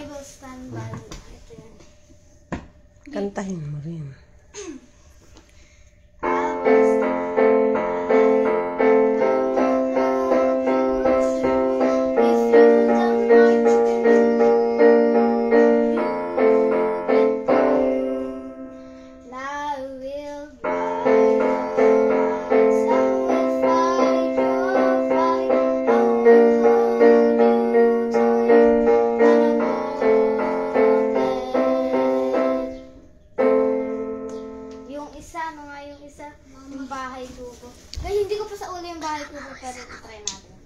will stand by you. Ito yun. Kantahin mo rin. Yung bahay kubo. Ay, hindi ko pa sa ulo yung bahay kubo, pero try natin.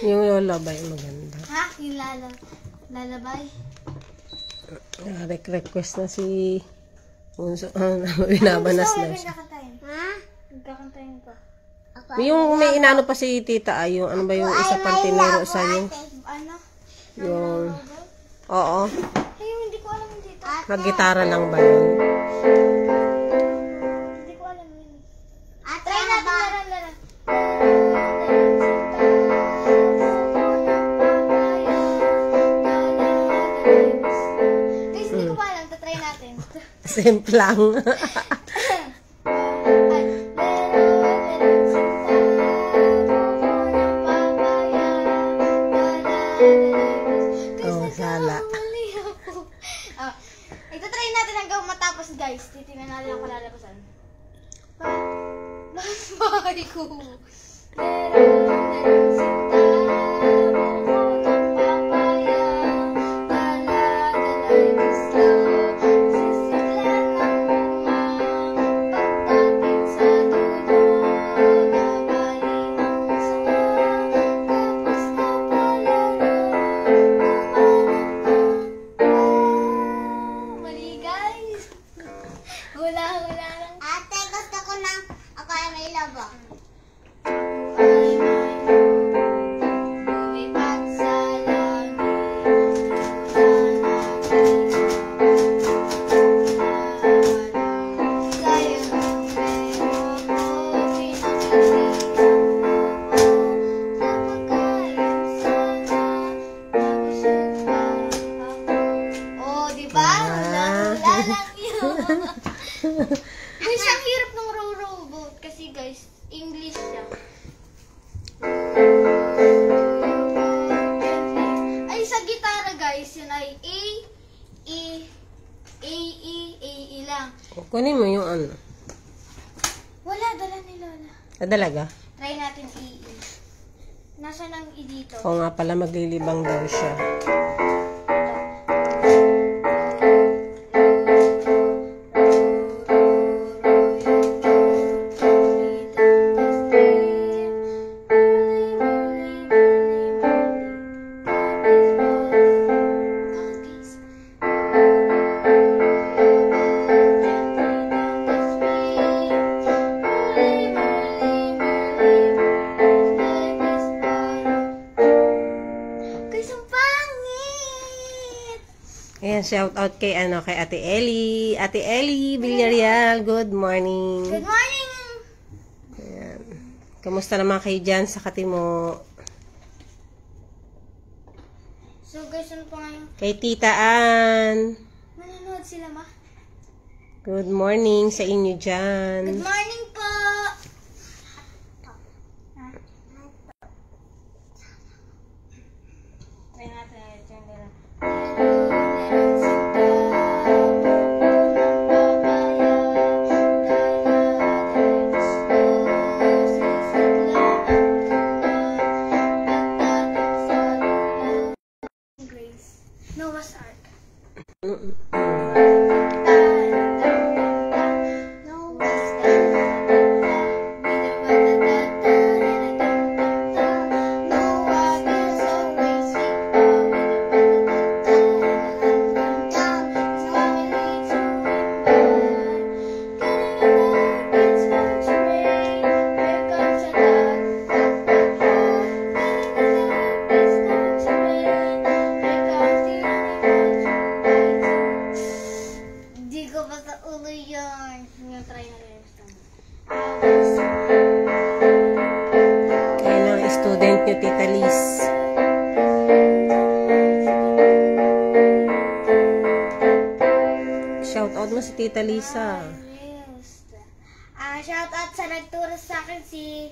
Yung lullaby, maganda. Ha? Yung lalabay? Request na si Unso. Binabanas na siya. Ha? Nagkakantayin ko. Yung may inano pa si tita, yung ano ba yung isa pang tinuro sa'yo? Ano? Yung... Oo. Ay, hindi ko alam yung dito. Mag-gitara lang ba yun? Hindi ko alam yun. Try natin laran. Guys, hindi ko pa alam. Try natin. Simple lang. Oh, sala. Ito try natin hanggang matapos, guys. Titingnan natin ang kalalabasan. Bahay ko. Wala lang. Ate, gusto ko ng ako ay may labo. Lumipad sa langit. Sa'yo ang pero ko pinagalitan mo. Napakain sana nabusog pa ako. Oh, diba? Wala lang yun. Guys, ang hirap ng rowboat kasi guys, English siya. Ay, sa gitara guys, yun ay A, E lang. Kunin mo yung ano. Wala, dala ni Lola. Dalaga? Try natin E. Nasaan ang E dito? Oo nga pala, maglilibang daw siya. Ayan, shout out kay kay Ate Ellie. Ate Ellie Villarreal, good morning. Good morning! Ayan. Kamusta naman kayo dyan sa Katimo? So guys, ano pa ngayon? Kay Tita Ann. Nanonood sila, ma? Good morning sa inyo dyan. Good morning po! Try natin yung nila. Noah's Ark. Noah's Ark. Tita Lisa. Shoutout sa nagturo sa akin si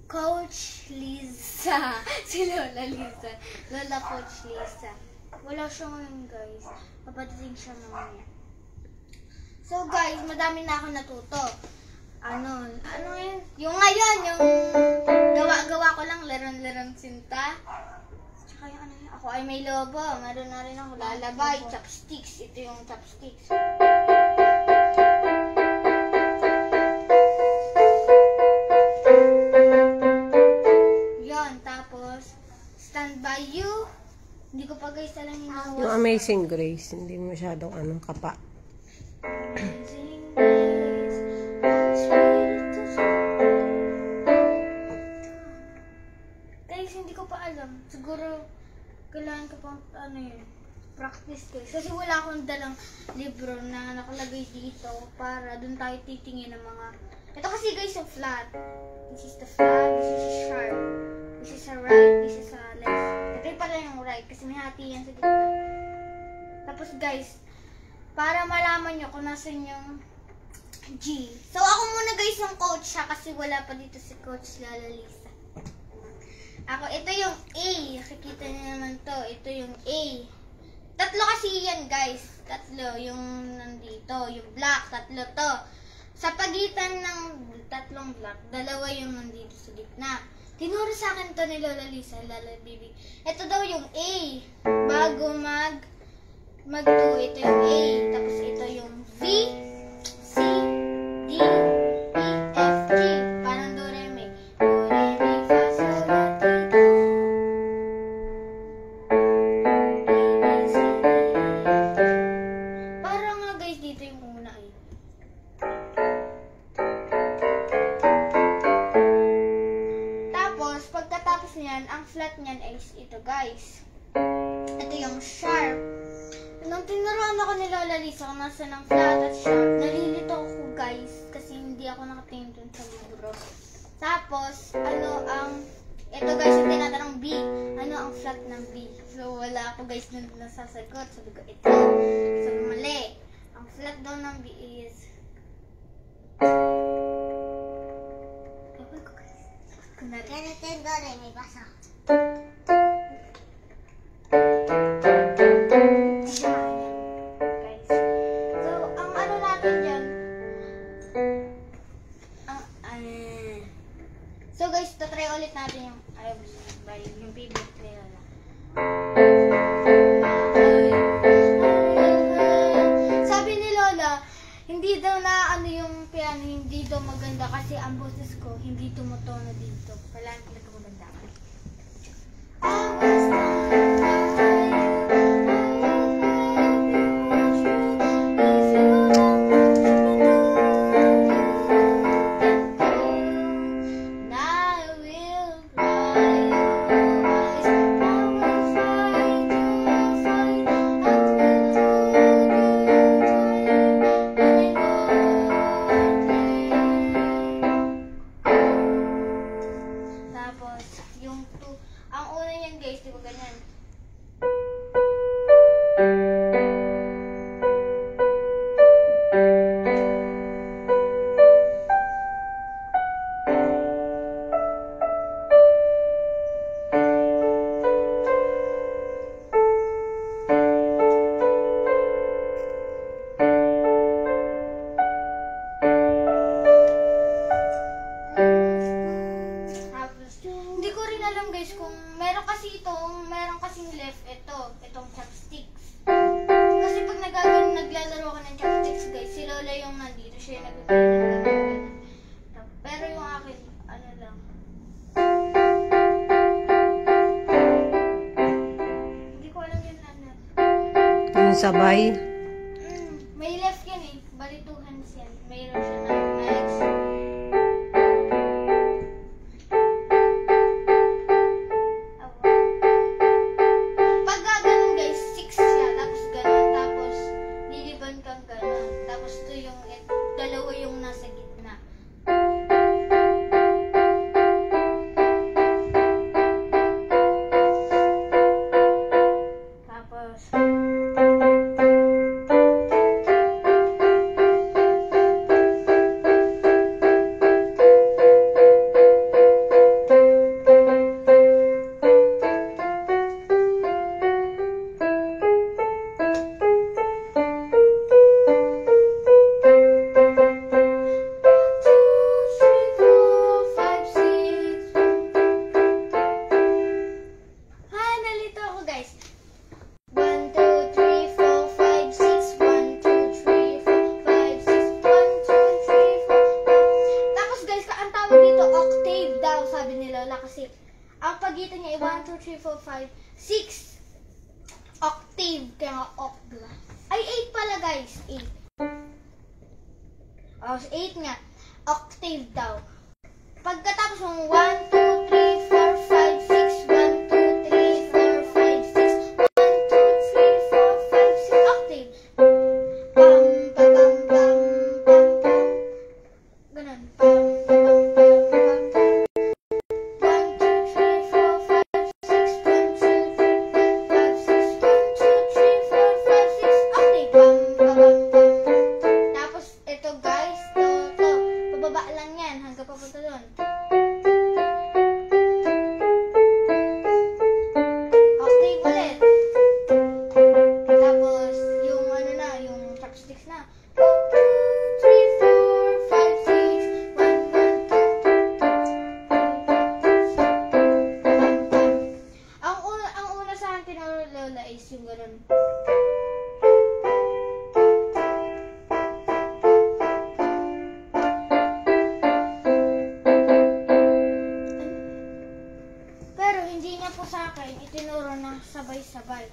Coach Lisa. Si Lola Lisa. Lola Coach Lisa. Wala siya ngayon, guys. Papadating siya mamaya. So, guys, madami na ako natuto. Ano yun? Yung ngayon, yung gawa-gawa ko lang, laron-laron sinta. Tsaka yung ano yun, ako ay may lobo. Meron na rin ako lalabay, chopsticks. Ito yung chopsticks. Yon, tapos, Stand By You. Hindi ko pa guys alam yung nawas. Yung Amazing Grace, hindi masyadong kapa. Amazing Grace, sweet. Guys, hindi ko pa alam. Siguro, kailangan ko pang, practice guys. Kasi wala akong dalang libro na nakalagay dito para dun tayo titingin ng mga... Ito kasi guys yung flat. This is the flat, this is a sharp. This is a right, this is a left. Ito yung pala yung right kasi may hati yan sa gitna. Tapos guys, para malaman nyo kung nasan yung G. So ako muna guys yung coach siya kasi wala pa dito si Coach Lola Lisa. Ako, ito yung A. Nakikita niyo naman to. Ito yung A. Tatlo kasi yan guys. Tatlo yung nandito. Yung black, tatlo to. Sa pagitan ng tatlong black, dalawa yung nandito sa gitna. Tinuro sa akin to ni Lola Lisa, Lola Bibi. Ito daw yung A. Bago mag-2, ito yung A. Tapos ito yung V, C, D, E, F, G. Parang do, re, mi. Do, re, mi, fa, sol, la, ti, do. A, B, C, D, E, F, G. Parang nga guys, dito yung una eh. Tapos, pagkatapos niyan, ang flat niyan ay ito guys. Ito yung sharp. Nung tinuruan ako ni Lola Lisa kung nasa ng flat at sharp, nalilito ako guys kasi hindi ako nakatingin dun sa libro. Tapos, ito guys yung tinatanong B. Ano ang flat ng B? So, wala ako guys na nasasagot. Sabi ko, ito. So, mali. Ang flat daw ng B is... Ewan ko guys. Kunwari. Ganito yung do, re, mi, basa. Guys. So, ang ano natin dyan, so guys, tatry ulit natin yung, yung favorite ni Lola. Sabi ni Lola, hindi daw na yung piano, hindi daw maganda kasi ang boses ko, hindi tumutono dito. Kailangan talaga maganda. Tapos, yung two, ang una yan guys, di ba ganyan? Hindi ko rin alam guys kung meron kasing left itong chopsticks. Kasi pag naglalaro ka ng chopsticks guys, si Lola yung nandito, siya yung nagagawa. Pero yung akin, ano lang. Hindi ko alam yun ano. Yung sabay. May left yan eh, bali 2 hands yan. Mayroon siya ng next. Pag gano'n guys, 6 siya, tapos gano'n, tapos liliban kang gano'n, tapos ito yung, dalawa yung nasa gitna. Tapos, sabi ni Lola kasi ang pagitan niya ay 1, 2, 3, 4, 5, 6 octave. Kaya nga oct, diba? Ay, 8 pala guys. 8. Oh, 8 nga. Octave daw. Pagkatapos ng 1, 2, 3, 4, 5, 6, 1, 2, 3, 4, 5, 6, 1, 2, 3, 4, 5, 6, octave. Pam, pam, pam, pam, pam, pam. Ganun. Pam, pam, pam, pam, pam. 1, 2, 3, 4, 5, 6, 1, 2, 3, 4, 5, 6, 1, 2, 3, 4, 5, 6, octave. Pam, pam, pam, pam. Tapos, ito guys, to. Pababa lang yan hanggang papunta doon. Octave ulit. Tapos, yung ano na, yung chopsticks na. 1, 2, 3, 4, 5, 6, 1, 1, 2. Ang una sa akin tinuro Lola is yung ganun. Pero hindi niya po sa akin itinuro ng sabay-sabay.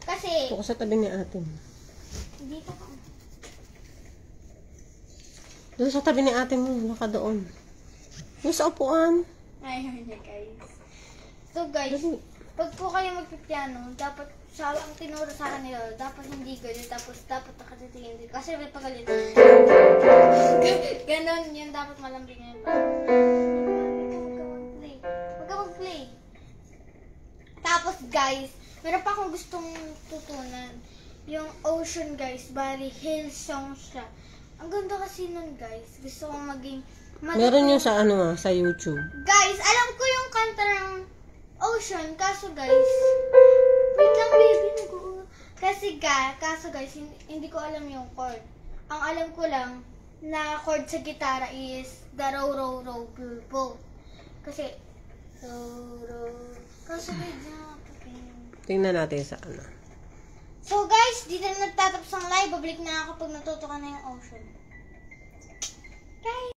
Kasi, Ito ko sa tabi ni ate mo. dito ka. Doon sa tabi ni ate mo, naka doon. Doon sa upuan. Ayun na guys. So guys, Dali. pag po kayo magpipiano, dapat sa ang tinuro sa akin nila, dapat hindi ganyan, tapos dapat nakatitingin dito. Kasi may pagalit. Ganon yun, dapat malambing yun. Huwag ka mag-play. Tapos guys, meron pa akong gustong tutunan. Yung Ocean guys, bali Hillsong siya. Ang ganda kasi nun guys. Gusto kong maging Meron yun sa ano sa YouTube. Guys, alam ko yung kanta ng Ocean, kaso guys, wait lang baby, kaso guys, hindi ko alam yung chord. Ang alam ko lang na chord sa gitara is the row, row, row, boat. Kasi, row, row, kaso guys, Tingnan natin sa ano. So guys, dito na nagtatapos ang live. Babalik na ako pag natuto ka na yung Ocean. Guys!